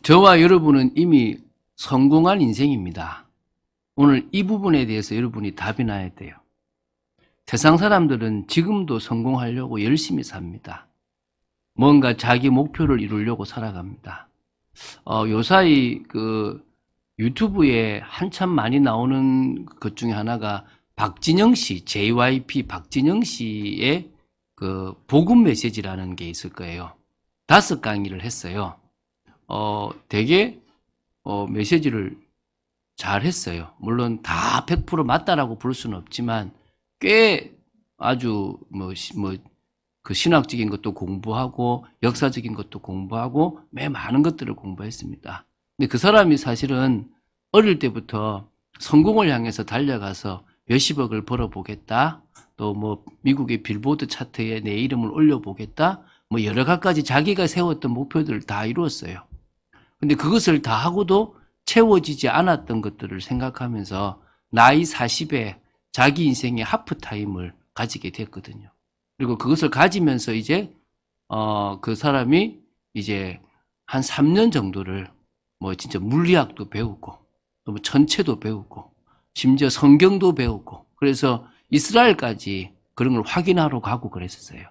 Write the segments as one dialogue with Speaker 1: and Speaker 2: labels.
Speaker 1: 저와 여러분은 이미 성공한 인생입니다. 오늘 이 부분에 대해서 여러분이 답이 나야 돼요. 세상 사람들은 지금도 성공하려고 열심히 삽니다. 뭔가 자기 목표를 이루려고 살아갑니다. 요사이 유튜브에 한참 많이 나오는 것 중에 하나가 박진영 씨, JYP 박진영 씨의 복음 메시지라는 게 있을 거예요. 5강의를 했어요. 되게 메시지를 잘 했어요. 물론 다 100% 맞다라고 볼 수는 없지만 꽤 아주 그 신학적인 것도 공부하고 역사적인 것도 공부하고 매 많은 것들을 공부했습니다. 근데 그 사람이 사실은 어릴 때부터 성공을 향해서 달려가서 몇십억을 벌어보겠다. 또 미국의 빌보드 차트에 내 이름을 올려보겠다. 여러 가지 자기가 세웠던 목표들을 다 이루었어요. 근데 그것을 다 하고도 채워지지 않았던 것들을 생각하면서 나이 40에 자기 인생의 하프타임을 가지게 됐거든요. 그리고 그것을 가지면서 이제 그 사람이 이제 한 3년 정도를 진짜 물리학도 배우고 또 천체도 배우고 심지어 성경도 배우고 그래서 이스라엘까지 그런 걸 확인하러 가고 그랬었어요.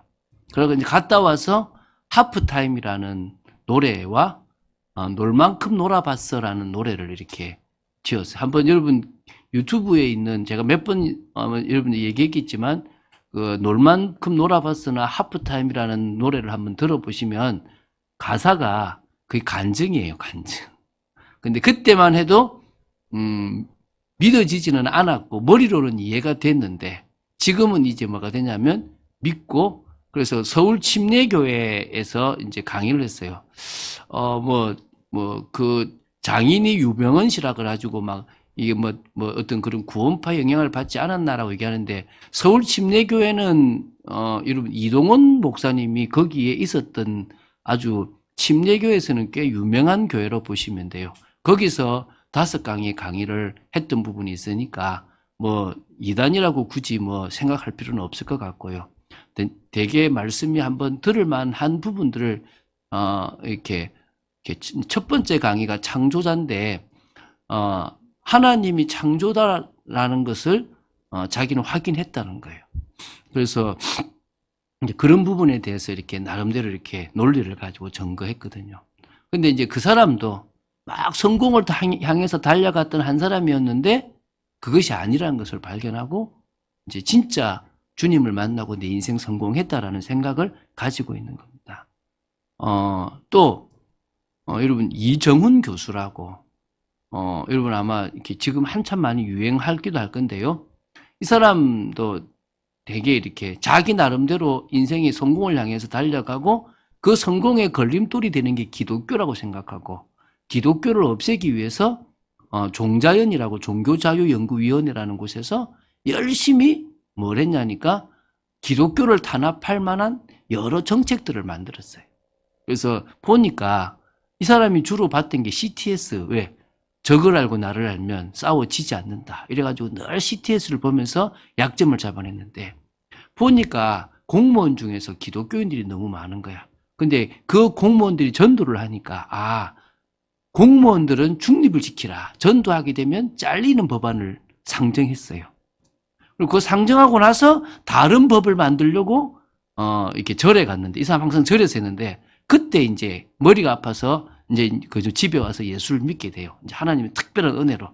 Speaker 1: 그러고 이제 갔다 와서 하프타임이라는 노래와 놀 만큼 놀아봤어라는 노래를 이렇게 지었어요. 한번 여러분 유튜브에 있는 제가 몇 번 여러분들 얘기했겠지만 놀 만큼 놀아봤으나 하프타임이라는 노래를 한번 들어보시면 가사가 거의 간증이에요, 간증. 근데 그때만 해도 믿어지지는 않았고 머리로는 이해가 됐는데 지금은 이제 뭐가 되냐면 믿고 그래서 서울 침례교회에서 이제 강의를 했어요. 그 장인이 유병헌 씨라 그래가지고 이게 어떤 그런 구원파 영향을 받지 않았나라고 얘기하는데 서울 침례교회는 여러분 이동원 목사님이 거기에 있었던 아주 침례교회에서는 꽤 유명한 교회로 보시면 돼요. 거기서 5강의 강의를 했던 부분이 있으니까 이단이라고 굳이 생각할 필요는 없을 것 같고요. 되게 말씀이 한번 들을 만한 부분들을 이렇게 첫 번째 강의가 창조자인데 하나님이 창조다라는 것을 자기는 확인했다는 거예요. 그래서 이제 그런 부분에 대해서 이렇게 나름대로 이렇게 논리를 가지고 증거했거든요. 근데 이제 그 사람도 막 성공을 향해서 달려갔던 한 사람이었는데 그것이 아니라는 것을 발견하고 이제 진짜 주님을 만나고 내 인생 성공했다라는 생각을 가지고 있는 겁니다. 여러분 이정훈 교수라고 여러분 아마 이렇게 지금 한참 많이 유행하기도 할 건데요. 이 사람도 되게 이렇게 자기 나름대로 인생의 성공을 향해서 달려가고 그 성공의 걸림돌이 되는 게 기독교라고 생각하고 기독교를 없애기 위해서 종자연이라고 종교자유연구위원회라는 곳에서 열심히 뭘 했냐니까 기독교를 탄압할 만한 여러 정책들을 만들었어요. 그래서 보니까 이 사람이 주로 봤던 게 CTS, 왜? 적을 알고 나를 알면 싸워지지 않는다. 이래가지고 늘 CTS를 보면서 약점을 잡아냈는데 보니까 공무원 중에서 기독교인들이 너무 많은 거야. 근데 그 공무원들이 전도를 하니까 공무원들은 중립을 지키라. 전도하게 되면 잘리는 법안을 상정했어요. 그리고 그 상정하고 나서 다른 법을 만들려고 이렇게 절에 갔는데 이 사람 항상 절에서 했는데 그때 이제 머리가 아파서 이제 집에 와서 예수를 믿게 돼요. 이제 하나님의 특별한 은혜로.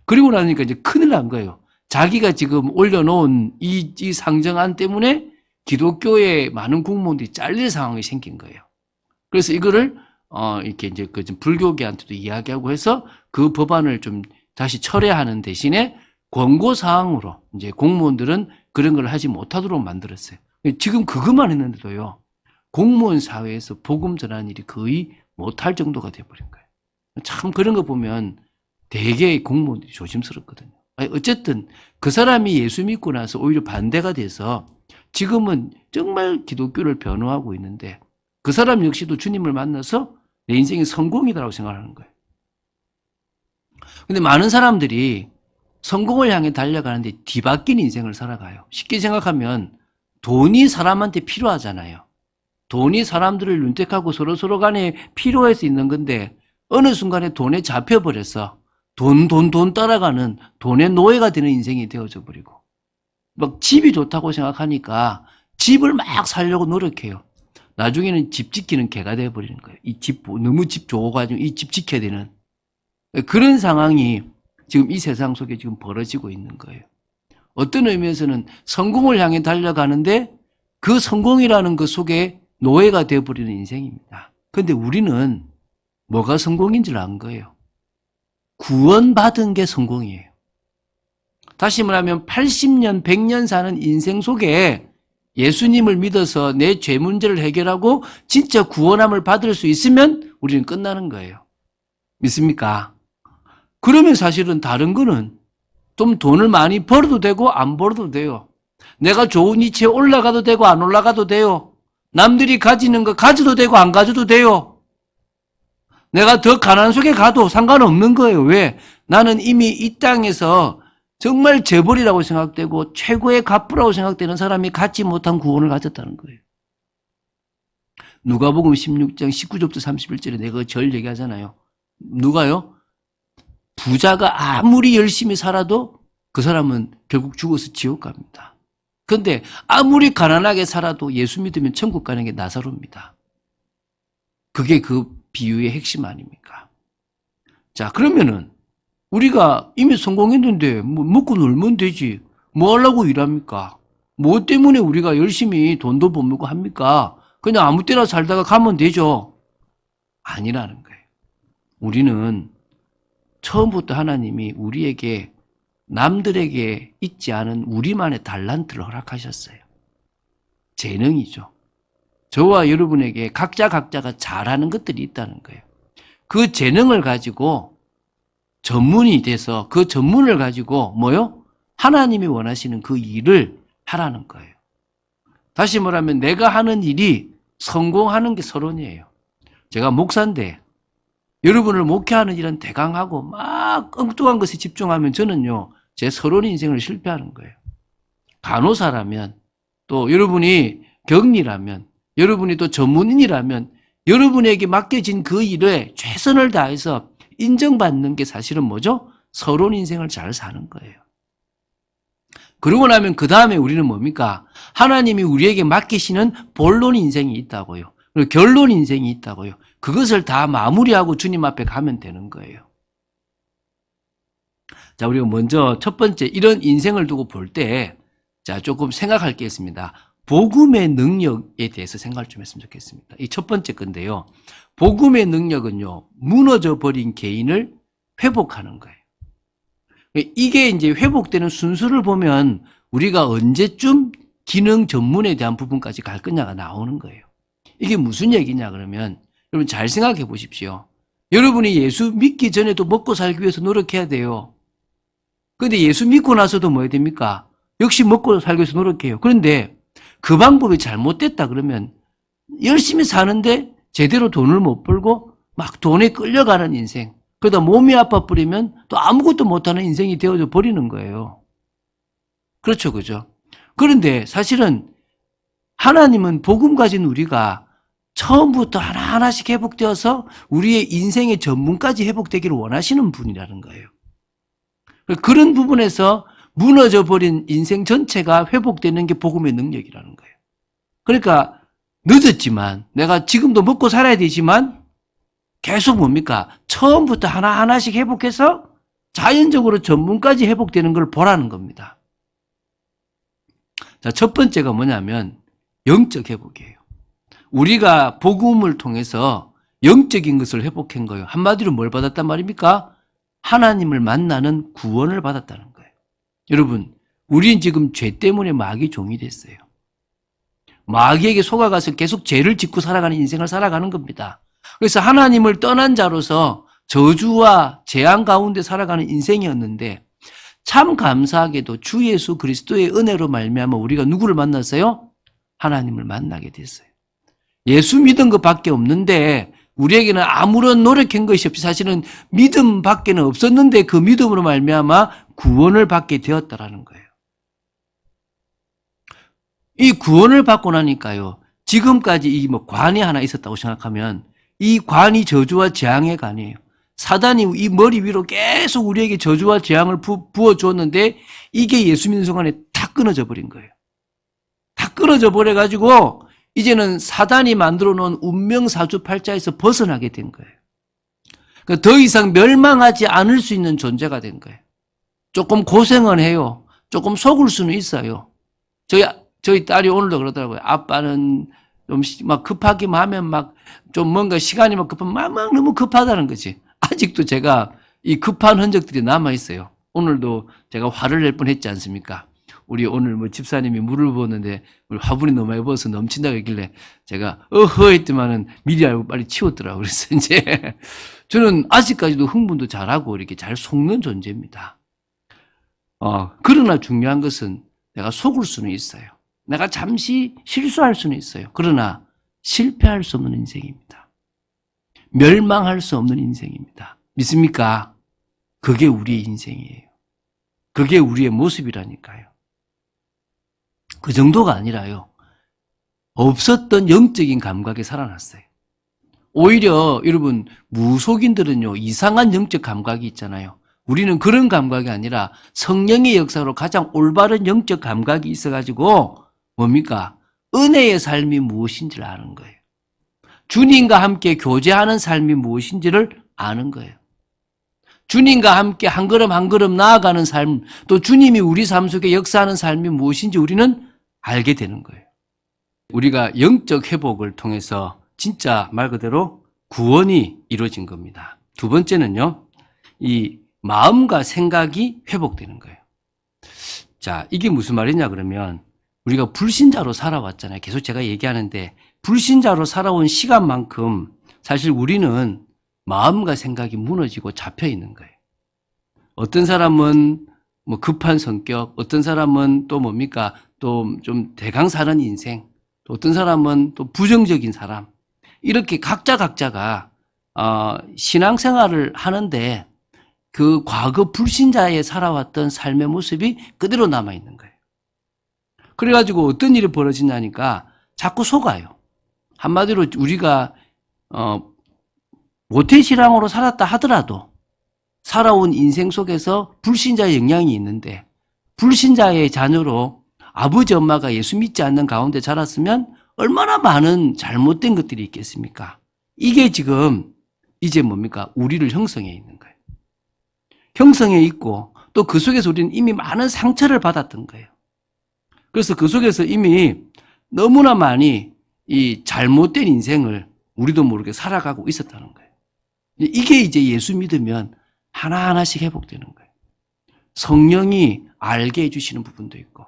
Speaker 1: 그리고 나니까 이제 큰일 난 거예요. 자기가 지금 올려놓은 이 상정안 때문에 기독교의 많은 공무원들이 잘릴 상황이 생긴 거예요. 그래서 이거를 이렇게 이제 불교계한테도 이야기하고 해서 그 법안을 좀 다시 철회하는 대신에 권고 사항으로 이제 공무원들은 그런 걸 하지 못하도록 만들었어요. 지금 그것만 했는데도요. 공무원 사회에서 복음 전하는 일이 거의 못할 정도가 돼버린 거예요. 참 그런 거 보면 되게 공무원들이 조심스럽거든요. 어쨌든 그 사람이 예수 믿고 나서 오히려 반대가 돼서 지금은 정말 기독교를 변호하고 있는데 그 사람 역시도 주님을 만나서 내 인생이 성공이다라고 생각하는 거예요. 근데 많은 사람들이 성공을 향해 달려가는데 뒤바뀐 인생을 살아가요. 쉽게 생각하면 돈이 사람한테 필요하잖아요. 돈이 사람들을 윤택하고 서로 간에 필요해서 있는 건데 어느 순간에 돈에 잡혀버려서 돈 따라가는 돈의 노예가 되는 인생이 되어져 버리고 막 집이 좋다고 생각하니까 집을 막 살려고 노력해요. 나중에는 집 지키는 개가 되어버리는 거예요. 이 집, 너무 집 좋아가지고 이 집 지켜야 되는 그런 상황이 지금 이 세상 속에 지금 벌어지고 있는 거예요. 어떤 의미에서는 성공을 향해 달려가는데 그 성공이라는 것 속에 노예가 되어버리는 인생입니다. 그런데 우리는 뭐가 성공인 줄 안 거예요. 구원받은 게 성공이에요. 다시 말하면 80년, 100년 사는 인생 속에 예수님을 믿어서 내 죄 문제를 해결하고 진짜 구원함을 받을 수 있으면 우리는 끝나는 거예요. 믿습니까? 그러면 사실은 다른 거는 좀 돈을 많이 벌어도 되고 안 벌어도 돼요. 내가 좋은 위치에 올라가도 되고 안 올라가도 돼요. 남들이 가지는 거 가져도 되고 안 가져도 돼요. 내가 더 가난 속에 가도 상관없는 거예요. 왜? 나는 이미 이 땅에서 정말 재벌이라고 생각되고 최고의 갑부라고 생각되는 사람이 갖지 못한 구원을 가졌다는 거예요. 누가복음 16장 19절부터 31절에 내가 절 얘기하잖아요. 누가요? 부자가 아무리 열심히 살아도 그 사람은 결국 죽어서 지옥 갑니다. 그런데 아무리 가난하게 살아도 예수 믿으면 천국 가는 게 나사로입니다. 그게 그 비유의 핵심 아닙니까? 자, 그러면은 우리가 이미 성공했는데 뭐 먹고 놀면 되지. 뭐 하려고 일합니까? 뭐 때문에 우리가 열심히 돈도 벌고 합니까? 그냥 아무 때나 살다가 가면 되죠. 아니라는 거예요. 우리는 처음부터 하나님이 우리에게 남들에게 있지 않은 우리만의 달란트를 허락하셨어요. 재능이죠. 저와 여러분에게 각자가 잘하는 것들이 있다는 거예요. 그 재능을 가지고 전문이 돼서 그 전문을 가지고 뭐요? 하나님이 원하시는 그 일을 하라는 거예요. 다시 말하면 내가 하는 일이 성공하는 게 서론이에요. 제가 목사인데 여러분을 목회하는 일은 대강하고 막 엉뚱한 것에 집중하면 저는요, 제 서론 인생을 실패하는 거예요. 간호사라면 또 여러분이 격리라면 여러분이 또 전문인이라면 여러분에게 맡겨진 그 일에 최선을 다해서 인정받는 게 사실은 뭐죠? 서론 인생을 잘 사는 거예요. 그러고 나면 그 다음에 우리는 뭡니까? 하나님이 우리에게 맡기시는 본론 인생이 있다고요. 그리고 결론 인생이 있다고요. 그것을 다 마무리하고 주님 앞에 가면 되는 거예요. 자, 우리가 먼저 첫 번째 이런 인생을 두고 볼 때 자, 조금 생각할 게 있습니다. 복음의 능력에 대해서 생각을 좀 했으면 좋겠습니다. 이 첫 번째 건데요. 복음의 능력은요, 무너져 버린 개인을 회복하는 거예요. 이게 이제 회복되는 순서를 보면 우리가 언제쯤 기능 전문에 대한 부분까지 갈 거냐가 나오는 거예요. 이게 무슨 얘기냐 그러면 여러분 잘 생각해 보십시오. 여러분이 예수 믿기 전에도 먹고 살기 위해서 노력해야 돼요. 그런데 예수 믿고 나서도 뭐 해야 됩니까? 역시 먹고 살기 위해서 노력해요. 그런데 그 방법이 잘못됐다 그러면 열심히 사는데 제대로 돈을 못 벌고 막 돈에 끌려가는 인생, 그러다 몸이 아파 버리면 또 아무것도 못하는 인생이 되어져 버리는 거예요. 그렇죠, 그죠? 그런데 사실은 하나님은 복음 가진 우리가 처음부터 하나하나씩 회복되어서 우리의 인생의 전문까지 회복되기를 원하시는 분이라는 거예요. 그런 부분에서 무너져 버린 인생 전체가 회복되는 게 복음의 능력이라는 거예요. 그러니까 늦었지만 내가 지금도 먹고 살아야 되지만 계속 뭡니까? 처음부터 하나하나씩 회복해서 자연적으로 전문까지 회복되는 걸 보라는 겁니다. 자, 첫 번째가 뭐냐면 영적 회복이에요. 우리가 복음을 통해서 영적인 것을 회복한 거예요. 한마디로 뭘 받았단 말입니까? 하나님을 만나는 구원을 받았다는 거예요. 여러분, 우린 지금 죄 때문에 마귀 종이 됐어요. 마귀에게 속아가서 계속 죄를 짓고 살아가는 인생을 살아가는 겁니다. 그래서 하나님을 떠난 자로서 저주와 재앙 가운데 살아가는 인생이었는데 참 감사하게도 주 예수 그리스도의 은혜로 말미암아 우리가 누구를 만났어요? 하나님을 만나게 됐어요. 예수 믿은 것밖에 없는데 우리에게는 아무런 노력한 것이 없이 사실은 믿음밖에는 없었는데 그 믿음으로 말미암아 구원을 받게 되었다라는 거예요. 이 구원을 받고 나니까요, 지금까지 이 관이 하나 있었다고 생각하면 이 관이 저주와 재앙의 관이에요. 사단이 이 머리 위로 계속 우리에게 저주와 재앙을 부어주었는데 이게 예수 믿는 순간에 다 끊어져 버린 거예요. 다 끊어져 버려가지고 이제는 사단이 만들어 놓은 운명사주팔자에서 벗어나게 된 거예요. 그러니까 더 이상 멸망하지 않을 수 있는 존재가 된 거예요. 조금 고생은 해요. 조금 속을 수는 있어요. 저희 딸이 오늘도 그러더라고요. 아빠는 좀 막 급하기만 하면 막 좀 뭔가 시간이 막 급하면 막 너무 급하다는 거지. 아직도 제가 이 급한 흔적들이 남아있어요. 오늘도 제가 화를 낼 뻔했지 않습니까? 우리 오늘 뭐 집사님이 물을 부었는데 우리 화분이 너무 많이 부어서 넘친다고 했길래 제가 어허 했더만은 미리 알고 빨리 치웠더라고요. 그래서 이제 저는 아직까지도 흥분도 잘하고 이렇게 잘 속는 존재입니다. 그러나 중요한 것은 내가 속을 수는 있어요. 내가 잠시 실수할 수는 있어요. 그러나 실패할 수 없는 인생입니다. 멸망할 수 없는 인생입니다. 믿습니까? 그게 우리의 인생이에요. 그게 우리의 모습이라니까요. 그 정도가 아니라요. 없었던 영적인 감각이 살아났어요. 오히려 여러분 무속인들은요 이상한 영적 감각이 있잖아요. 우리는 그런 감각이 아니라 성령의 역사로 가장 올바른 영적 감각이 있어가지고 뭡니까? 은혜의 삶이 무엇인지를 아는 거예요. 주님과 함께 교제하는 삶이 무엇인지를 아는 거예요. 주님과 함께 한 걸음 한 걸음 나아가는 삶, 또 주님이 우리 삶 속에 역사하는 삶이 무엇인지 우리는 알게 되는 거예요. 우리가 영적 회복을 통해서 진짜 말 그대로 구원이 이루어진 겁니다. 두 번째는요, 이 마음과 생각이 회복되는 거예요. 자, 이게 무슨 말이냐 그러면 우리가 불신자로 살아왔잖아요. 계속 제가 얘기하는데 불신자로 살아온 시간만큼 사실 우리는 마음과 생각이 무너지고 잡혀 있는 거예요. 어떤 사람은 뭐 급한 성격, 어떤 사람은 또 뭡니까? 또 좀 대강사는 인생, 또 어떤 사람은 또 부정적인 사람. 이렇게 각자가 신앙생활을 하는데 그 과거 불신자에 살아왔던 삶의 모습이 그대로 남아있는 거예요. 그래가지고 어떤 일이 벌어지냐니까 자꾸 속아요. 한마디로 우리가 모태신앙으로 살았다 하더라도 살아온 인생 속에서 불신자의 영향이 있는데 불신자의 자녀로 아버지 엄마가 예수 믿지 않는 가운데 자랐으면 얼마나 많은 잘못된 것들이 있겠습니까? 이게 지금 이제 뭡니까? 우리를 형성해 있는 거예요. 형성해 있고 또 그 속에서 우리는 이미 많은 상처를 받았던 거예요. 그래서 그 속에서 이미 너무나 많이 이 잘못된 인생을 우리도 모르게 살아가고 있었다는 거예요. 이게 이제 예수 믿으면 하나하나씩 회복되는 거예요. 성령이 알게 해주시는 부분도 있고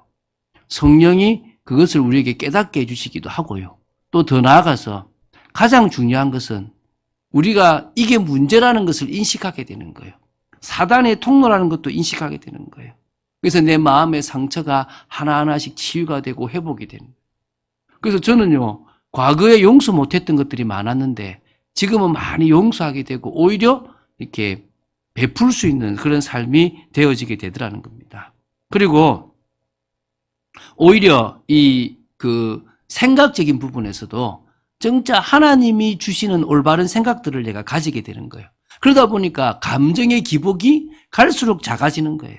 Speaker 1: 성령이 그것을 우리에게 깨닫게 해주시기도 하고요. 또 더 나아가서 가장 중요한 것은 우리가 이게 문제라는 것을 인식하게 되는 거예요. 사단의 통로라는 것도 인식하게 되는 거예요. 그래서 내 마음의 상처가 하나하나씩 치유가 되고 회복이 되는 거예요. 그래서 저는요, 과거에 용서 못했던 것들이 많았는데 지금은 많이 용서하게 되고 오히려 이렇게 베풀 수 있는 그런 삶이 되어지게 되더라는 겁니다. 그리고 오히려 그 생각적인 부분에서도 진짜 하나님이 주시는 올바른 생각들을 내가 가지게 되는 거예요. 그러다 보니까 감정의 기복이 갈수록 작아지는 거예요.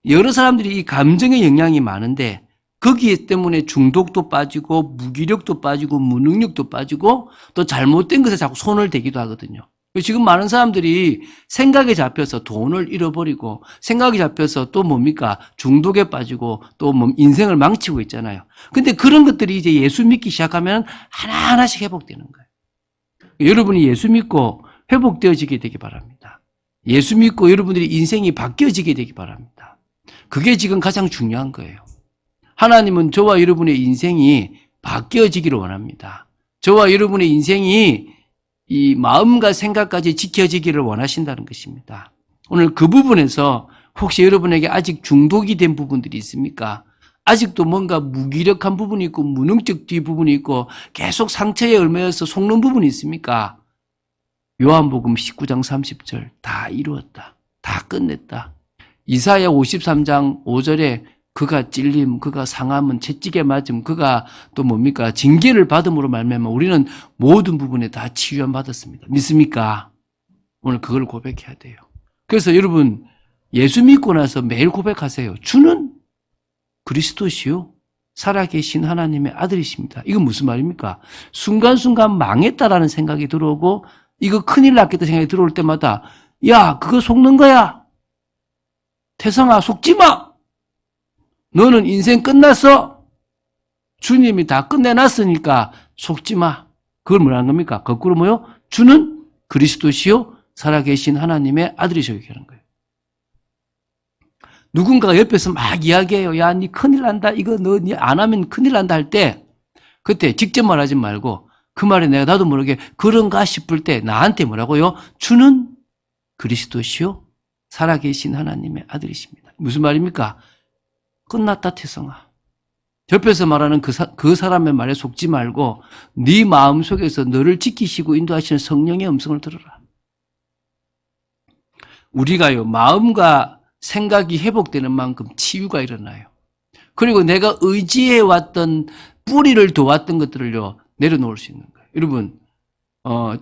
Speaker 1: 여러 사람들이 이 감정의 영향이 많은데 거기 때문에 중독도 빠지고 무기력도 빠지고 무능력도 빠지고 또 잘못된 것에 자꾸 손을 대기도 하거든요. 지금 많은 사람들이 생각에 잡혀서 돈을 잃어버리고 생각에 잡혀서 또 뭡니까? 중독에 빠지고 또 인생을 망치고 있잖아요. 근데 그런 것들이 이제 예수 믿기 시작하면 하나하나씩 회복되는 거예요. 여러분이 예수 믿고 회복되어지게 되기 바랍니다. 예수 믿고 여러분들이 인생이 바뀌어지게 되기 바랍니다. 그게 지금 가장 중요한 거예요. 하나님은 저와 여러분의 인생이 바뀌어지기를 원합니다. 저와 여러분의 인생이 이 마음과 생각까지 지켜지기를 원하신다는 것입니다. 오늘 그 부분에서 혹시 여러분에게 아직 중독이 된 부분들이 있습니까? 아직도 뭔가 무기력한 부분이 있고 무능적 부분이 있고 계속 상처에 얽매여서 속는 부분이 있습니까? 요한복음 19장 30절 다 이루었다. 다 끝냈다. 이사야 53장 5절에 그가 찔림, 그가 상함은 채찍에 맞음, 그가 또 뭡니까? 징계를 받음으로 말미암아 우리는 모든 부분에 다 치유함 받았습니다. 믿습니까? 오늘 그걸 고백해야 돼요. 그래서 여러분 예수 믿고 나서 매일 고백하세요. 주는 그리스도시요 살아계신 하나님의 아들이십니다. 이건 무슨 말입니까? 순간순간 망했다라는 생각이 들어오고 이거 큰일 났겠다 생각이 들어올 때마다 야 그거 속는 거야. 태성아 속지 마. 너는 인생 끝났어. 주님이 다 끝내놨으니까 속지 마. 그걸 뭐라는 겁니까? 거꾸로 뭐요? 주는 그리스도시요 살아계신 하나님의 아들이시오 하는 거예요. 누군가가 옆에서 막 이야기해요. 야, 니 큰일 난다. 이거 너 안 하면 큰일 난다 할 때 그때 직접 말하지 말고 그 말에 내가 나도 모르게 그런가 싶을 때 나한테 뭐라고요? 주는 그리스도시요 살아계신 하나님의 아들이십니다. 무슨 말입니까? 끝났다 태성아. 옆에서 말하는 그 사람의 말에 속지 말고 네 마음속에서 너를 지키시고 인도하시는 성령의 음성을 들어라. 우리가요 마음과 생각이 회복되는 만큼 치유가 일어나요. 그리고 내가 의지해왔던 뿌리를 둬왔던 것들을요 내려놓을 수 있는 거예요. 여러분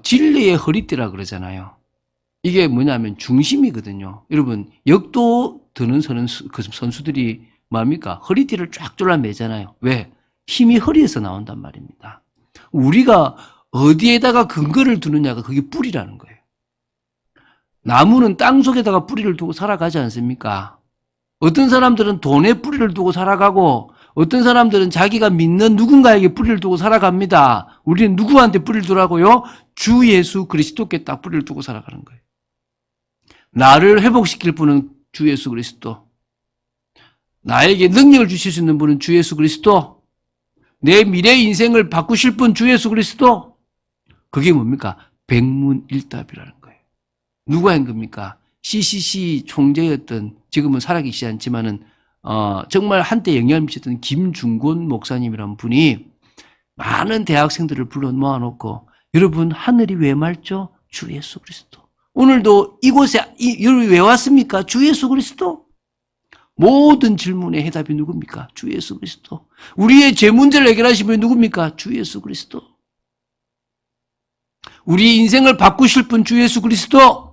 Speaker 1: 진리의 허리띠라 그러잖아요. 이게 뭐냐면 중심이거든요. 여러분 역도 드는 선수들이 뭡니까? 허리띠를 쫙 졸라매잖아요. 왜? 힘이 허리에서 나온단 말입니다. 우리가 어디에다가 근거를 두느냐가 그게 뿌리라는 거예요. 나무는 땅 속에다가 뿌리를 두고 살아가지 않습니까? 어떤 사람들은 돈에 뿌리를 두고 살아가고 어떤 사람들은 자기가 믿는 누군가에게 뿌리를 두고 살아갑니다. 우리는 누구한테 뿌리를 두라고요? 주 예수 그리스도께 딱 뿌리를 두고 살아가는 거예요. 나를 회복시킬 분은 주 예수 그리스도. 나에게 능력을 주실 수 있는 분은 주 예수 그리스도. 내 미래 인생을 바꾸실 분 주 예수 그리스도. 그게 뭡니까? 백문일답이라는 거예요. 누가 한 겁니까? CCC 총재였던 지금은 살아계시지 않지만은 정말 한때 영향을 미쳤던 김중곤 목사님이라는 분이 많은 대학생들을 불러 모아놓고 여러분 하늘이 왜 맑죠? 주 예수 그리스도. 오늘도 이곳에 여러분이 왜 왔습니까? 주 예수 그리스도. 모든 질문의 해답이 누굽니까? 주 예수 그리스도. 우리의 죄 문제를 해결하신 분이 누굽니까? 주 예수 그리스도. 우리 인생을 바꾸실 분 주 예수 그리스도.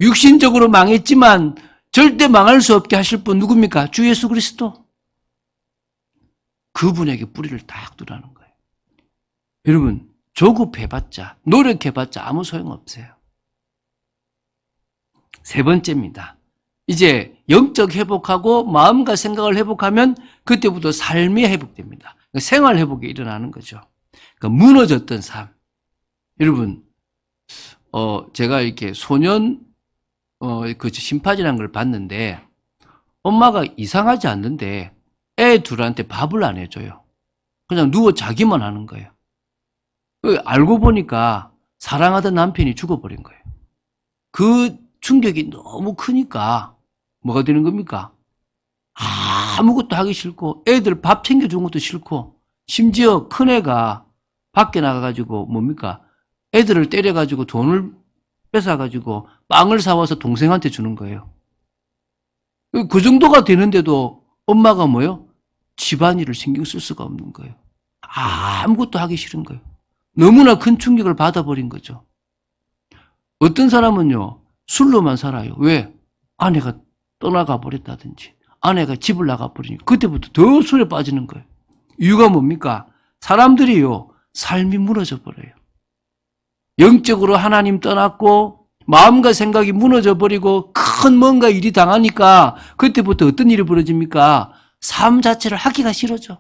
Speaker 1: 육신적으로 망했지만 절대 망할 수 없게 하실 분 누굽니까? 주 예수 그리스도. 그분에게 뿌리를 딱 두라는 거예요. 여러분 조급해봤자 노력해봤자 아무 소용없어요. 세 번째입니다. 이제 영적 회복하고 마음과 생각을 회복하면 그때부터 삶이 회복됩니다. 생활 회복이 일어나는 거죠. 그러니까 무너졌던 삶. 여러분 제가 이렇게 소년 그 심파지라는 걸 봤는데 엄마가 이상하지 않는데 애 둘한테 밥을 안 해줘요. 그냥 누워 자기만 하는 거예요. 알고 보니까 사랑하던 남편이 죽어버린 거예요. 그 충격이 너무 크니까 뭐가 되는 겁니까? 아무것도 하기 싫고 애들 밥 챙겨준 것도 싫고 심지어 큰애가 밖에 나가가지고 뭡니까? 애들을 때려가지고 돈을 뺏어가지고 빵을 사와서 동생한테 주는 거예요. 그 정도가 되는데도 엄마가 뭐요? 집안일을 신경 쓸 수가 없는 거예요. 아무것도 하기 싫은 거예요. 너무나 큰 충격을 받아버린 거죠. 어떤 사람은요 술로만 살아요. 왜? 아내가 떠나가 버렸다든지 아내가 집을 나가 버리니 그때부터 더 술에 빠지는 거예요. 이유가 뭡니까? 사람들이요 삶이 무너져 버려요. 영적으로 하나님 떠났고 마음과 생각이 무너져 버리고 큰 뭔가 일이 당하니까 그때부터 어떤 일이 벌어집니까? 삶 자체를 하기가 싫어져.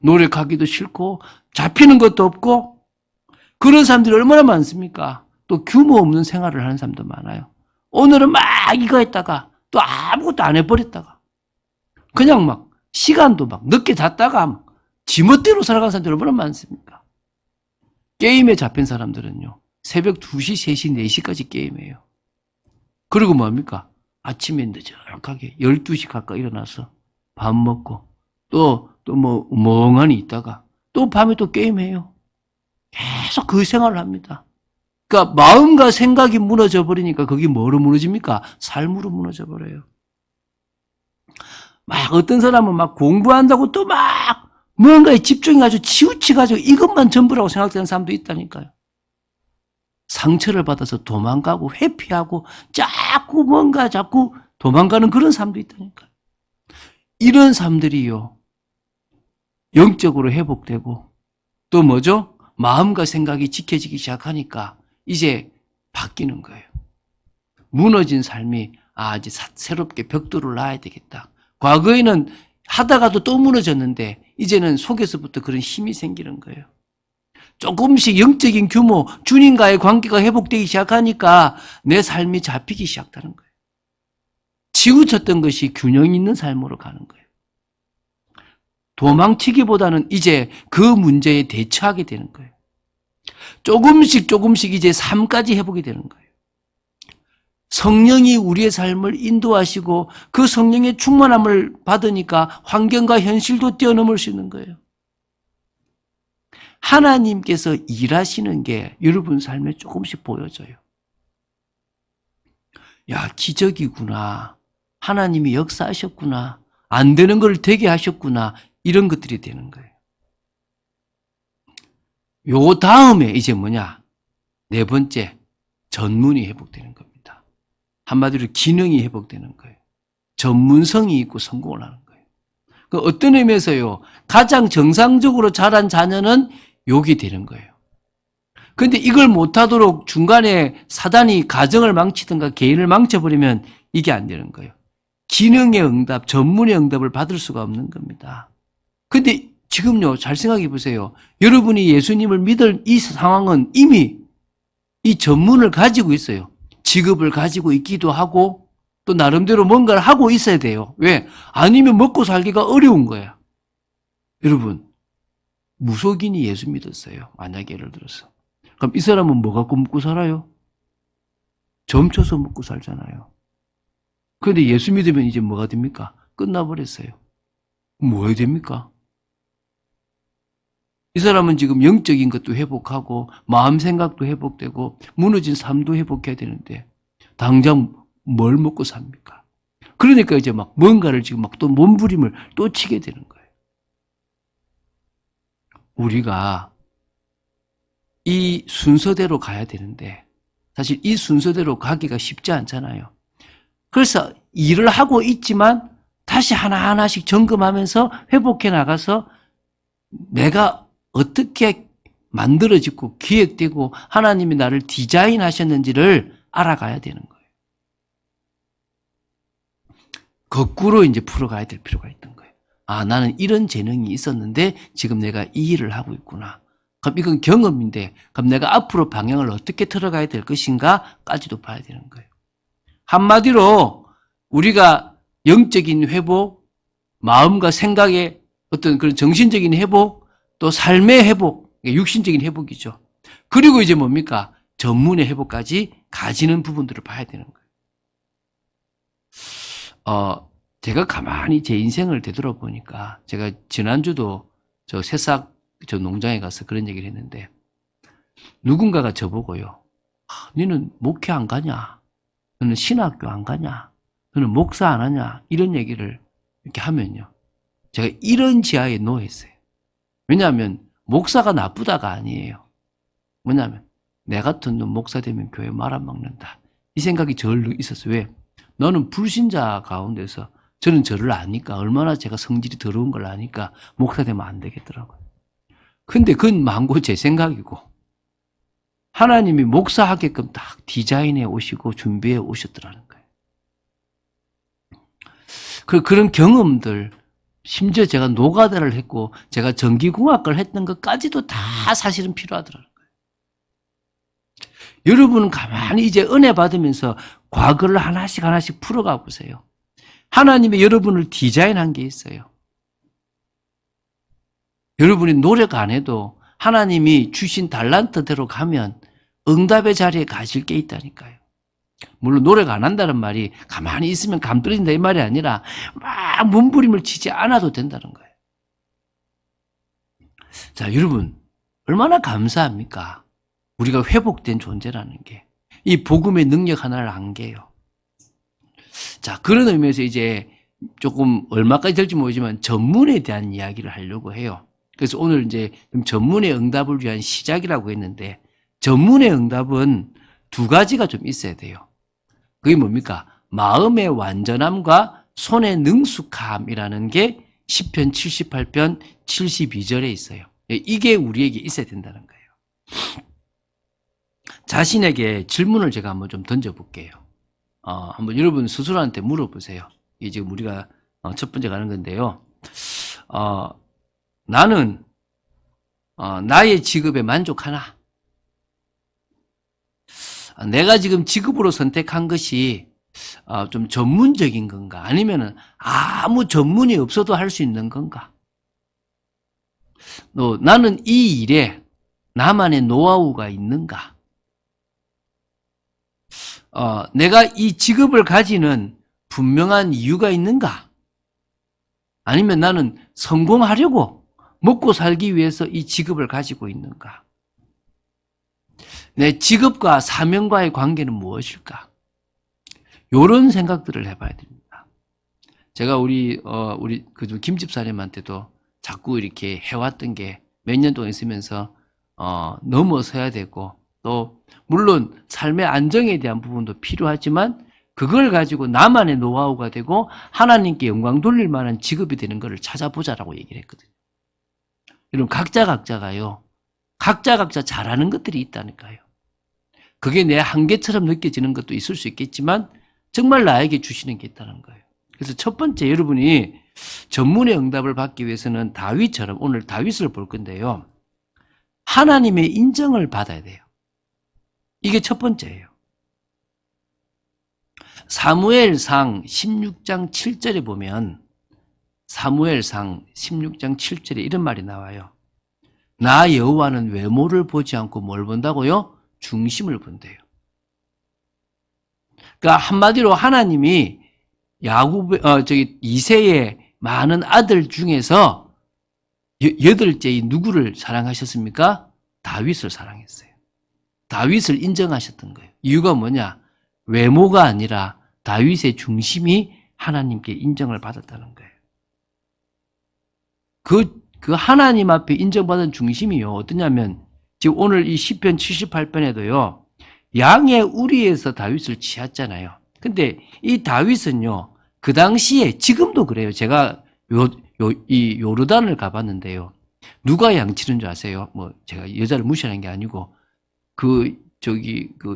Speaker 1: 노력하기도 싫고 잡히는 것도 없고 그런 사람들이 얼마나 많습니까? 또 규모 없는 생활을 하는 사람도 많아요. 오늘은 막 이거 했다가 또 아무것도 안 해버렸다가 그냥 막 시간도 막 늦게 잤다가 막 지멋대로 살아가는 사람들이 얼마나 많습니까? 게임에 잡힌 사람들은요 새벽 2시, 3시, 4시까지 게임해요. 그리고 뭐합니까? 아침에 늦적하게 12시 가까이 일어나서 밥 먹고 또 뭐 멍하니 있다가 또 밤에 또 게임해요. 계속 그 생활을 합니다. 그러니까 마음과 생각이 무너져 버리니까 그게 뭐로 무너집니까? 삶으로 무너져 버려요. 막 어떤 사람은 막 공부한다고 또 막 뭔가에 집중해가지고 치우쳐가지고 이것만 전부라고 생각되는 사람도 있다니까요. 상처를 받아서 도망가고 회피하고 자꾸 도망가는 그런 사람도 있다니까. 이런 사람들이요. 영적으로 회복되고 또 뭐죠? 마음과 생각이 지켜지기 시작하니까 이제 바뀌는 거예요. 무너진 삶이 이제 새롭게 벽돌을 놔야 되겠다. 과거에는 하다가도 또 무너졌는데 이제는 속에서부터 그런 힘이 생기는 거예요. 조금씩 영적인 규모, 주님과의 관계가 회복되기 시작하니까 내 삶이 잡히기 시작하는 거예요. 치우쳤던 것이 균형 있는 삶으로 가는 거예요. 도망치기보다는 이제 그 문제에 대처하게 되는 거예요. 조금씩 이제 삶까지 회복이 되는 거예요. 성령이 우리의 삶을 인도하시고 그 성령의 충만함을 받으니까 환경과 현실도 뛰어넘을 수 있는 거예요. 하나님께서 일하시는 게 여러분 삶에 조금씩 보여져요. 야, 기적이구나. 하나님이 역사하셨구나. 안 되는 걸 되게 하셨구나. 이런 것들이 되는 거예요. 요 다음에 이제 뭐냐? 네 번째, 전문이 회복되는 겁니다. 한마디로 기능이 회복되는 거예요. 전문성이 있고 성공을 하는 거예요. 그 어떤 의미에서요, 가장 정상적으로 자란 자녀는 욕이 되는 거예요. 그런데 이걸 못하도록 중간에 사단이 가정을 망치든가 개인을 망쳐버리면 이게 안 되는 거예요. 기능의 응답, 전문의 응답을 받을 수가 없는 겁니다. 근데 지금요, 잘 생각해 보세요. 여러분이 예수님을 믿을 이 상황은 이미 이 전문을 가지고 있어요. 직업을 가지고 있기도 하고 또 나름대로 뭔가를 하고 있어야 돼요. 왜? 아니면 먹고 살기가 어려운 거야. 여러분, 무속인이 예수 믿었어요. 만약에 예를 들어서. 그럼 이 사람은 뭐 갖고 먹고 살아요? 점쳐서 먹고 살잖아요. 그런데 예수 믿으면 이제 뭐가 됩니까? 끝나버렸어요. 뭐 해야 됩니까? 이 사람은 지금 영적인 것도 회복하고 마음 생각도 회복되고 무너진 삶도 회복해야 되는데 당장 뭘 먹고 삽니까? 그러니까 이제 막 뭔가를 지금 막 또 몸부림을 또 치게 되는 거예요. 우리가 이 순서대로 가야 되는데 사실 이 순서대로 가기가 쉽지 않잖아요. 그래서 일을 하고 있지만 다시 하나하나씩 점검하면서 회복해 나가서 내가 어떻게 만들어지고 기획되고 하나님이 나를 디자인하셨는지를 알아가야 되는 거예요. 거꾸로 이제 풀어가야 될 필요가 있던 거예요. 나는 이런 재능이 있었는데 지금 내가 이 일을 하고 있구나. 그럼 이건 경험인데 그럼 내가 앞으로 방향을 어떻게 틀어가야 될 것인가까지도 봐야 되는 거예요. 한마디로 우리가 영적인 회복, 마음과 생각의 어떤 그런 정신적인 회복, 또 삶의 회복, 육신적인 회복이죠. 그리고 이제 뭡니까? 전문의 회복까지 가지는 부분들을 봐야 되는 거예요. 제가 가만히 제 인생을 되돌아보니까 제가 지난주도 저 새싹 저 농장에 가서 그런 얘기를 했는데 누군가가 저보고요. 너는 목회 안 가냐? 너는 신학교 안 가냐? 너는 목사 안 하냐? 이런 얘기를 이렇게 하면요. 제가 이런 지하에 놓였어요. 왜냐하면 목사가 나쁘다가 아니에요. 뭐냐면 내 같은 놈 목사 되면 교회 말아먹는다. 이 생각이 절로 있었어요. 왜? 너는 불신자 가운데서 저는 저를 아니까 얼마나 제가 성질이 더러운 걸 아니까 목사 되면 안 되겠더라고요. 근데 그건 망고 제 생각이고 하나님이 목사하게끔 딱 디자인해 오시고 준비해 오셨더라는 거예요. 그런 경험들 심지어 제가 노가다를 했고 제가 전기공학과를 했던 것까지도 다 사실은 필요하더라는 거예요. 여러분은 가만히 이제 은혜 받으면서 과거를 하나씩 풀어가 보세요. 하나님이 여러분을 디자인한 게 있어요. 여러분이 노력 안 해도 하나님이 주신 달란트대로 가면 응답의 자리에 가실 게 있다니까요. 물론 노력 안 한다는 말이 가만히 있으면 감 떨어진다 이 말이 아니라 막 몸부림을 치지 않아도 된다는 거예요. 자, 여러분 얼마나 감사합니까? 우리가 회복된 존재라는 게. 이 복음의 능력 하나를 안 게요. 자, 그런 의미에서 이제 조금 얼마까지 될지 모르지만 전문에 대한 이야기를 하려고 해요. 그래서 오늘 이제 전문의 응답을 위한 시작이라고 했는데 전문의 응답은 두 가지가 좀 있어야 돼요. 그게 뭡니까? 마음의 완전함과 손의 능숙함이라는 게 시편 78편 72절에 있어요. 이게 우리에게 있어야 된다는 거예요. 자신에게 질문을 제가 한번 좀 던져볼게요. 한번 여러분 스스로한테 물어보세요. 이게 지금 우리가 첫 번째 가는 건데요. 나는 나의 직업에 만족하나? 내가 지금 직업으로 선택한 것이 좀 전문적인 건가? 아니면 아무 전문이 없어도 할 수 있는 건가? 나는 이 일에 나만의 노하우가 있는가? 내가 이 직업을 가지는 분명한 이유가 있는가? 아니면 나는 성공하려고 먹고 살기 위해서 이 직업을 가지고 있는가? 내 직업과 사명과의 관계는 무엇일까? 이런 생각들을 해봐야 됩니다. 제가 우리 김 집사님한테도 자꾸 이렇게 해왔던 게 몇 년 동안 있으면서 넘어서야 되고, 또 물론 삶의 안정에 대한 부분도 필요하지만 그걸 가지고 나만의 노하우가 되고 하나님께 영광 돌릴 만한 직업이 되는 것을 찾아보자라고 얘기를 했거든요. 여러분 각자가요. 각자 잘하는 것들이 있다니까요. 그게 내 한계처럼 느껴지는 것도 있을 수 있겠지만 정말 나에게 주시는 게 있다는 거예요. 그래서 첫 번째 여러분이 전문의 응답을 받기 위해서는 다윗처럼 오늘 다윗을 볼 건데요. 하나님의 인정을 받아야 돼요. 이게 첫 번째예요. 사무엘상 16장 7절에 보면 사무엘상 16장 7절에 이런 말이 나와요. 나 여호와는 외모를 보지 않고 뭘 본다고요? 중심을 본대요. 그러니까 한마디로 하나님이 이새의 많은 아들 중에서 여덟째의 누구를 사랑하셨습니까? 다윗을 사랑했어요. 다윗을 인정하셨던 거예요. 이유가 뭐냐? 외모가 아니라 다윗의 중심이 하나님께 인정을 받았다는 거예요. 그 하나님 앞에 인정받은 중심이요. 어떠냐면 지금 오늘 이 시편 78편에도요. 양의 우리에서 다윗을 치었잖아요. 근데 이 다윗은요. 그 당시에 지금도 그래요. 제가 이 요르단을 가봤는데요. 누가 양치는 줄 아세요? 제가 여자를 무시하는 게 아니고 그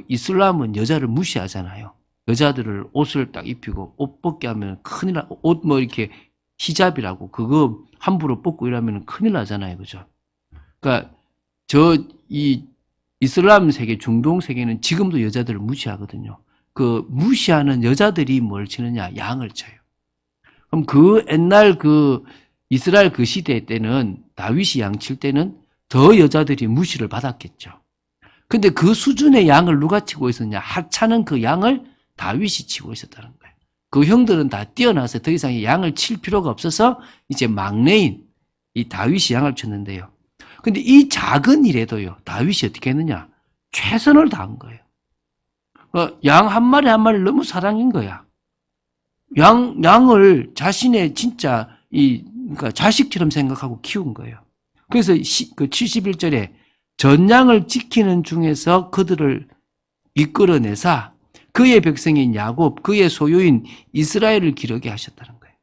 Speaker 1: 이슬람은 여자를 무시하잖아요. 여자들을 옷을 딱 입히고 옷 벗게 하면 큰일 나, 옷 이렇게 히잡이라고 그거 함부로 벗고 이러면 큰일 나잖아요. 그죠? 그러니까 이 이슬람 세계, 중동 세계는 지금도 여자들을 무시하거든요. 그 무시하는 여자들이 뭘 치느냐? 양을 쳐요. 그럼 그 옛날 이스라엘 그 시대 때는 다윗이 양칠 때는 더 여자들이 무시를 받았겠죠. 근데 그 수준의 양을 누가 치고 있었냐? 하찮은 그 양을 다윗이 치고 있었다는 거예요. 그 형들은 다 뛰어나서 더 이상 양을 칠 필요가 없어서 이제 막내인 이 다윗이 양을 쳤는데요. 근데 이 작은 일에도요, 다윗이 어떻게 했느냐? 최선을 다한 거예요. 양 한 마리 한 마리 너무 사랑인 거야. 양을 자신의 진짜 그러니까 자식처럼 생각하고 키운 거예요. 그래서 그 71절에 전양을 지키는 중에서 그들을 이끌어내사 그의 백성인 야곱, 그의 소유인 이스라엘을 기르게 하셨다는 거예요.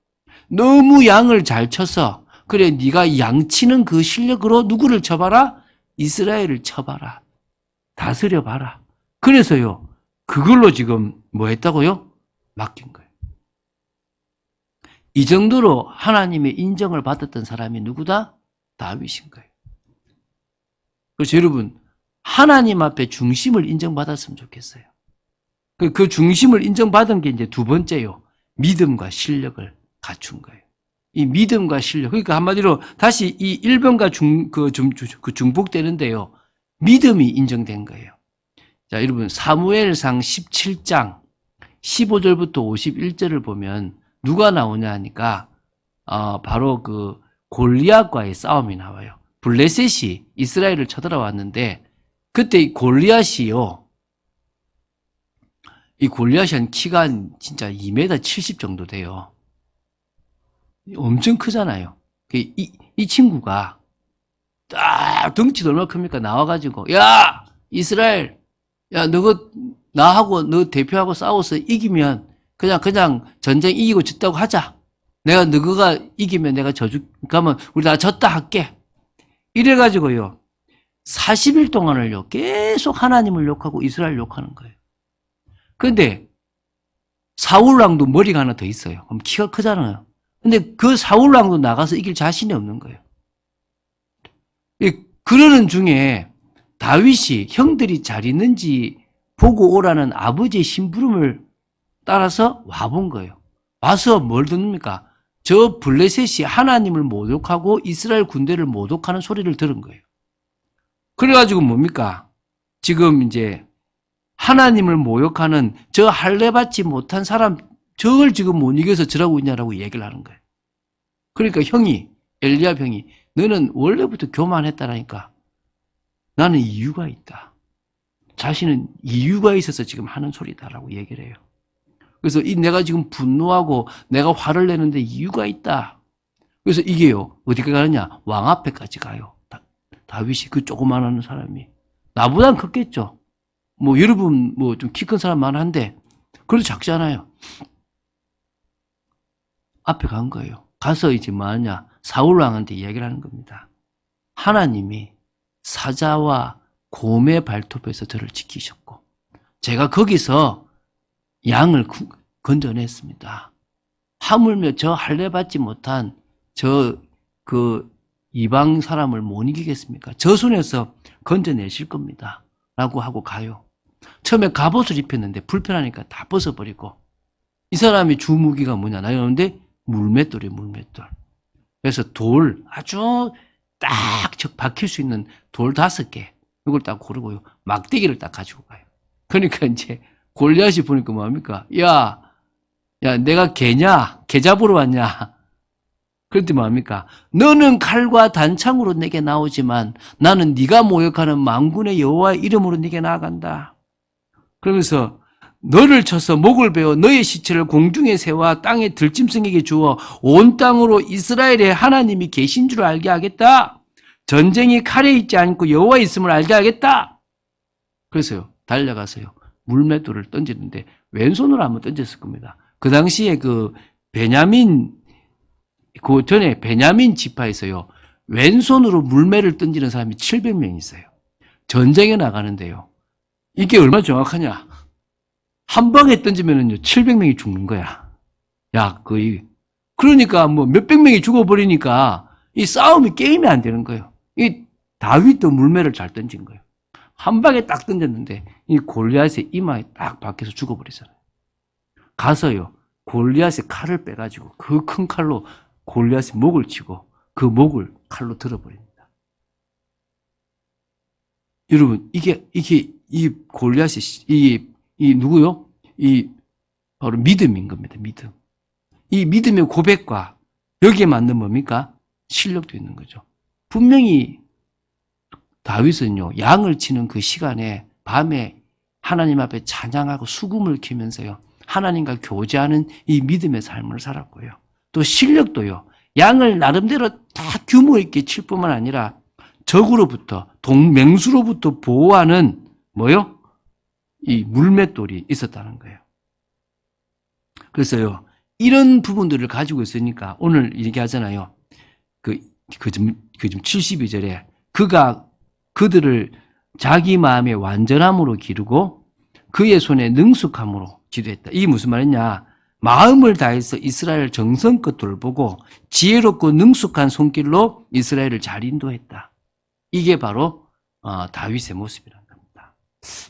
Speaker 1: 너무 양을 잘 쳐서 그래 네가 양치는 그 실력으로 누구를 쳐봐라? 이스라엘을 쳐봐라. 다스려봐라. 그래서요. 그걸로 지금 뭐 했다고요? 맡긴 거예요. 이 정도로 하나님의 인정을 받았던 사람이 누구다? 다윗인 거예요. 그래서 여러분 하나님 앞에 중심을 인정받았으면 좋겠어요. 그 중심을 인정받은 게 이제 두 번째요. 믿음과 실력을 갖춘 거예요. 이 믿음과 실력. 그러니까 한마디로 다시 이 1번과 중복되는데요. 믿음이 인정된 거예요. 자, 여러분 사무엘상 17장 15절부터 51절을 보면 누가 나오냐 하니까 바로 그 골리앗과의 싸움이 나와요. 블레셋이 이스라엘을 쳐들어왔는데 그때 이 골리앗이요. 이 골리앗이 한 키가 진짜 2m 70 정도 돼요. 엄청 크잖아요. 이 친구가 딱 덩치도 얼마나 큽니까? 나와가지고 야! 이스라엘, 야, 너가 나하고 너 대표하고 싸워서 이기면 그냥 전쟁 이기고 졌다고 하자. 내가 너가 이기면 내가 그러면 우리 다 졌다 할게. 이래가지고요. 40일 동안을요. 계속 하나님을 욕하고 이스라엘 욕하는 거예요. 그런데 사울왕도 머리가 하나 더 있어요. 그럼 키가 크잖아요. 근데 그 사울왕도 나가서 이길 자신이 없는 거예요. 그러는 중에 다윗이 형들이 잘 있는지 보고 오라는 아버지의 심부름을 따라서 와본 거예요. 와서 뭘 듣습니까? 저 블레셋이 하나님을 모독하고 이스라엘 군대를 모독하는 소리를 들은 거예요. 그래가지고 뭡니까? 지금 이제 하나님을 모욕하는 저 할례받지 못한 사람, 저걸 지금 못 이겨서 저러고 있냐라고 얘기를 하는 거예요. 그러니까 엘리압 형이 너는 원래부터 교만했다라니까. 나는 이유가 있다. 자신은 이유가 있어서 지금 하는 소리다라고 얘기를 해요. 그래서 내가 지금 분노하고 내가 화를 내는데 이유가 있다. 그래서 이게요, 어디까지 가느냐? 왕 앞에까지 가요. 다윗이 그 조그만한 사람이. 나보단 컸겠죠. 여러분, 좀 키 큰 사람 많은데, 그래도 작지 않아요. 앞에 간 거예요. 가서 이제 뭐하냐? 사울왕한테 이야기를 하는 겁니다. 하나님이 사자와 곰의 발톱에서 저를 지키셨고, 제가 거기서 양을 건져냈습니다. 하물며 저 할례받지 못한 이방 사람을 못 이기겠습니까? 저 손에서 건져내실 겁니다. 라고 하고 가요. 처음에 갑옷을 입혔는데 불편하니까 다 벗어버리고, 이 사람이 주무기가 뭐냐? 나였는데 물맷돌이에요, 물맷돌. 그래서 아주 딱 박힐 수 있는 돌 5개, 이걸 딱 고르고요. 막대기를 딱 가지고 가요. 그러니까 이제 골리앗이 보니까 뭐합니까? 야, 내가 개냐? 개 잡으러 왔냐? 그랬더니 뭐합니까? 너는 칼과 단창으로 내게 나오지만 나는 네가 모욕하는 만군의 여호와의 이름으로 네게 나아간다. 그러면서 너를 쳐서 목을 베어 너의 시체를 공중에 세워 땅의 들짐승에게 주어 온 땅으로 이스라엘의 하나님이 계신 줄 알게 하겠다. 전쟁이 칼에 있지 않고 여호와의 있음을 알게 하겠다. 그래서요, 달려가서요, 물맷돌을 던지는데 왼손으로 한번 던졌을 겁니다. 그 당시에 베냐민 지파에서요, 왼손으로 물매를 던지는 사람이 700명 있어요. 전쟁에 나가는데요. 이게 얼마나 정확하냐? 한 방에 던지면은요, 700명이 죽는 거야. 야, 그러니까 몇백 명이 죽어버리니까 이 싸움이 게임이 안 되는 거예요. 이 다윗도 물매를 잘 던진 거예요. 한 방에 딱 던졌는데 이 골리앗의 이마에 딱 박혀서 죽어버리잖아요. 가서요, 골리앗의 칼을 빼가지고 그 큰 칼로 골리앗의 목을 치고 그 목을 칼로 들어버립니다. 여러분, 이 골리앗이 이 누구요? 바로 믿음인 겁니다. 믿음. 이 믿음의 고백과 여기에 맞는 뭡니까? 실력도 있는 거죠. 분명히 다윗은요, 양을 치는 그 시간에 밤에 하나님 앞에 찬양하고 수금을 키면서요, 하나님과 교제하는 이 믿음의 삶을 살았고요. 또 실력도요, 양을 나름대로 다 규모 있게 칠 뿐만 아니라 적으로부터, 맹수로부터 보호하는 이 물맷돌이 있었다는 거예요. 그래서요, 이런 부분들을 가지고 있으니까 오늘 얘기하잖아요. 지금 72절에 그들을 자기 마음의 완전함으로 기르고 그의 손에 능숙함으로 지도했다. 이게 무슨 말이냐? 마음을 다해서 이스라엘을 정성껏 돌보고 지혜롭고 능숙한 손길로 이스라엘을 잘 인도했다. 이게 바로 다윗의 모습이라는 겁니다.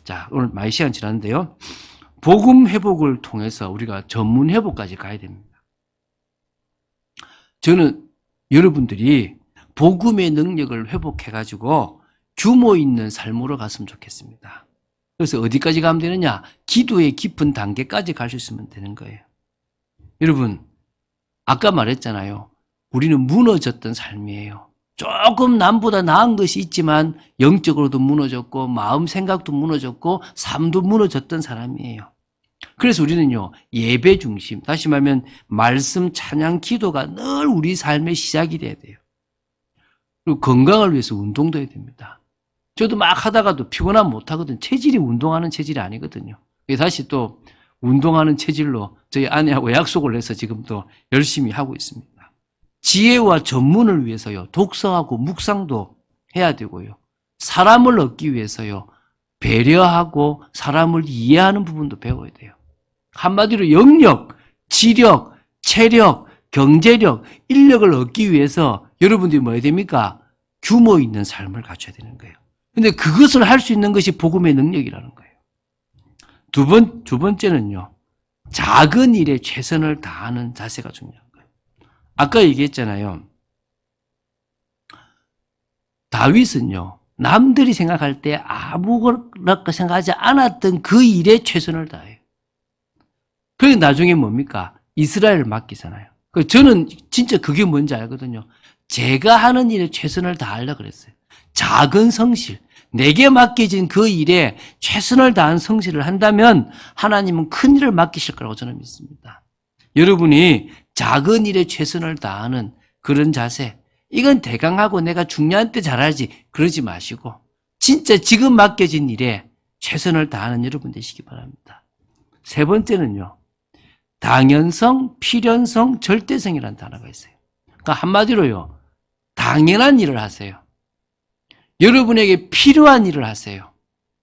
Speaker 1: 자, 오늘 많이 시간 지났는데요. 복음 회복을 통해서 우리가 전문 회복까지 가야 됩니다. 저는 여러분들이 복음의 능력을 회복해가지고 규모 있는 삶으로 갔으면 좋겠습니다. 그래서 어디까지 가면 되느냐? 기도의 깊은 단계까지 갈 수 있으면 되는 거예요. 여러분, 아까 말했잖아요. 우리는 무너졌던 삶이에요. 조금 남보다 나은 것이 있지만 영적으로도 무너졌고 마음 생각도 무너졌고 삶도 무너졌던 사람이에요. 그래서 우리는요, 예배 중심, 다시 말하면 말씀, 찬양, 기도가 늘 우리 삶의 시작이 돼야 돼요. 그리고 건강을 위해서 운동도 해야 됩니다. 저도 막 하다가도 피곤하면 못하거든. 체질이 운동하는 체질이 아니거든요. 다시 또 운동하는 체질로 저희 아내하고 약속을 해서 지금 또 열심히 하고 있습니다. 지혜와 전문을 위해서요. 독서하고 묵상도 해야 되고요. 사람을 얻기 위해서요. 배려하고 사람을 이해하는 부분도 배워야 돼요. 한마디로 영역, 지력, 체력, 경제력, 인력을 얻기 위해서 여러분들이 뭐 해야 됩니까? 규모 있는 삶을 갖춰야 되는 거예요. 근데 그것을 할 수 있는 것이 복음의 능력이라는 거예요. 두 번째는요. 작은 일에 최선을 다하는 자세가 중요한 거예요. 아까 얘기했잖아요. 다윗은요. 남들이 생각할 때 아무거나 생각하지 않았던 그 일에 최선을 다해요. 그리고 나중에 뭡니까? 이스라엘을 맡기잖아요. 저는 진짜 그게 뭔지 알거든요. 제가 하는 일에 최선을 다하려고 그랬어요. 작은 성실, 내게 맡겨진 그 일에 최선을 다한 성실을 한다면 하나님은 큰 일을 맡기실 거라고 저는 믿습니다. 여러분이 작은 일에 최선을 다하는 그런 자세, 이건 대강하고 내가 중요한 때 잘하지 그러지 마시고 진짜 지금 맡겨진 일에 최선을 다하는 여러분 되시기 바랍니다. 세 번째는요. 당연성, 필연성, 절대성이라는 단어가 있어요. 그러니까 한마디로요. 당연한 일을 하세요. 여러분에게 필요한 일을 하세요.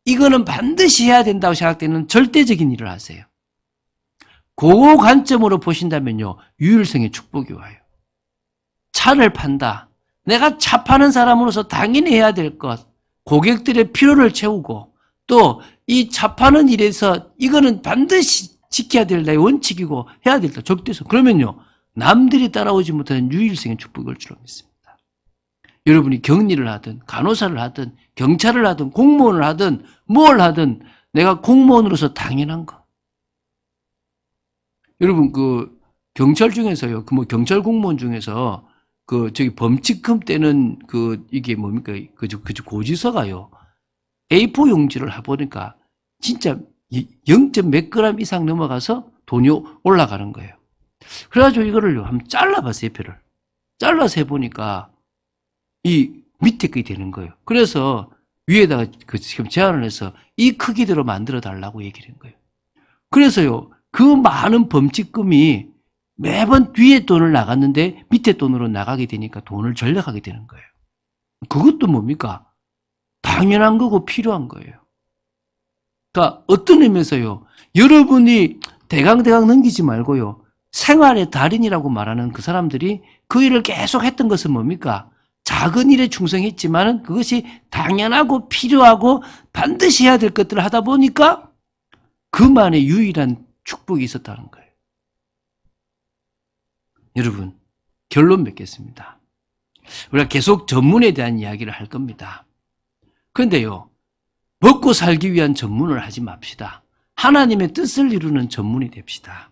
Speaker 1: 이거는 반드시 해야 된다고 생각되는 절대적인 일을 하세요. 그 관점으로 보신다면요. 유일성의 축복이 와요. 차를 판다. 내가 차 파는 사람으로서 당연히 해야 될 것. 고객들의 필요를 채우고 또 이 차 파는 일에서 이거는 반드시 지켜야 될 나의 원칙이고 해야 될 적대성. 그러면요. 남들이 따라오지 못하는 유일성의 축복이 올 줄로 믿습니다. 여러분이 격리를 하든 간호사를 하든 경찰을 하든 공무원을 하든 뭘 하든 내가 공무원으로서 당연한 거. 여러분 경찰 중에서요. 경찰 공무원 중에서 저기 범칙금 떼는 이게 뭡니까? 고지서가요. A4 용지를 해보니까 진짜 0. 몇 그램 이상 넘어가서 돈이 올라가는 거예요. 그래가지고 이거를요, 한번 잘라봤어요, 표를. 잘라서 해보니까 이 밑에 게 되는 거예요. 그래서 위에다가 지금 제안을 해서 이 크기대로 만들어 달라고 얘기를 한 거예요. 그래서요, 그 많은 범칙금이 매번 뒤에 돈을 나갔는데 밑에 돈으로 나가게 되니까 돈을 절약하게 되는 거예요. 그것도 뭡니까? 당연한 거고 필요한 거예요. 그러니까 어떤 의미에서요. 여러분이 대강대강 넘기지 말고요. 생활의 달인이라고 말하는 그 사람들이 그 일을 계속 했던 것은 뭡니까? 작은 일에 충성했지만 그것이 당연하고 필요하고 반드시 해야 될 것들을 하다 보니까 그만의 유일한 축복이 있었다는 거예요. 여러분, 결론 맺겠습니다. 우리가 계속 전문에 대한 이야기를 할 겁니다. 그런데요, 먹고 살기 위한 전문을 하지 맙시다. 하나님의 뜻을 이루는 전문이 됩시다.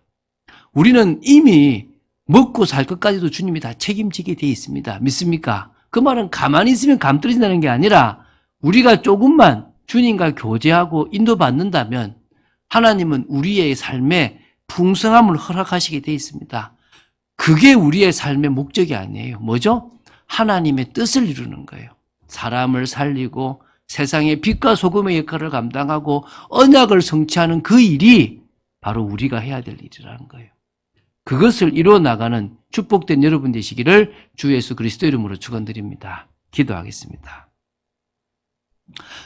Speaker 1: 우리는 이미 먹고 살 것까지도 주님이 다 책임지게 되어 있습니다. 믿습니까? 그 말은 가만히 있으면 감 떨어진다는 게 아니라 우리가 조금만 주님과 교제하고 인도받는다면 하나님은 우리의 삶에 풍성함을 허락하시게 되어 있습니다. 그게 우리의 삶의 목적이 아니에요. 뭐죠? 하나님의 뜻을 이루는 거예요. 사람을 살리고 세상의 빛과 소금의 역할을 감당하고 언약을 성취하는 그 일이 바로 우리가 해야 될 일이라는 거예요. 그것을 이루어 나가는 축복된 여러분 되시기를 주 예수 그리스도 이름으로 축원드립니다. 기도하겠습니다.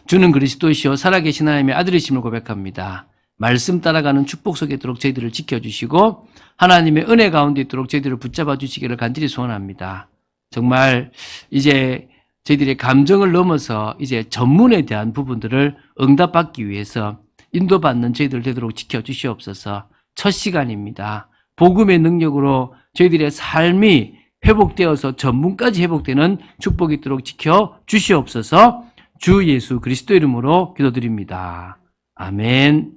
Speaker 1: 주는 그리스도시요 살아계신 하나님의 아들이심을 고백합니다. 말씀 따라가는 축복 속에 있도록 저희들을 지켜주시고 하나님의 은혜 가운데 있도록 저희들을 붙잡아 주시기를 간절히 소원합니다. 정말 이제 저희들의 감정을 넘어서 이제 전문에 대한 부분들을 응답받기 위해서 인도받는 저희들 되도록 지켜주시옵소서. 첫 시간입니다. 복음의 능력으로 저희들의 삶이 회복되어서 전문까지 회복되는 축복이 있도록 지켜주시옵소서. 주 예수 그리스도 이름으로 기도드립니다. 아멘.